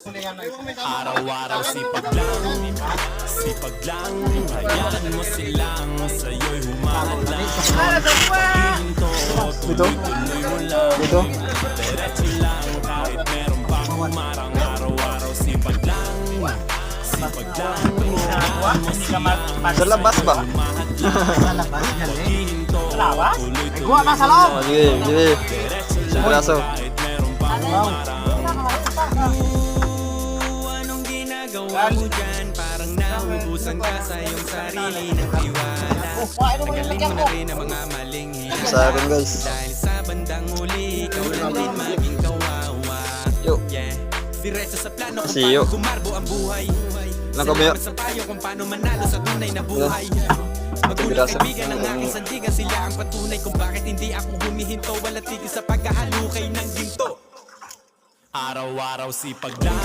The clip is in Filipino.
Araw-araw sipag lang, hayaan mo silang sa'yo'y humahatlang. Paghihinto, tuloy-tuloy mo lang, diretso lang kahit meron pang humarang. Araw-araw sipag lang, hayaan mo silang Sa labas ba? paghihinto, tuloy-tuloy Gua ka sa loob. Oh, sige, sige. Sa braso. kahit meron pang humarang. Anong ginagawa mo dyan? Parang nauubusan ka sa iyong sarili ng tiwala. Nagaling mo na rin ang mga maling hila. Sa akin guys. Dahil sa bandang huli, ikaw lang din maging kawawa. Yo. Yeah. Diretso sa plano kung See you. paano gumarbo ang buhay. Lang kami. Salamat sa payo kung paano manalo sa tunay na buhay. Magulang kaibigan ng aking sandigan, sila ang patunay kung bakit hindi ako humihinto. Wala tigil sa pagkahalukay ng ginto. Araw-araw sipag lang.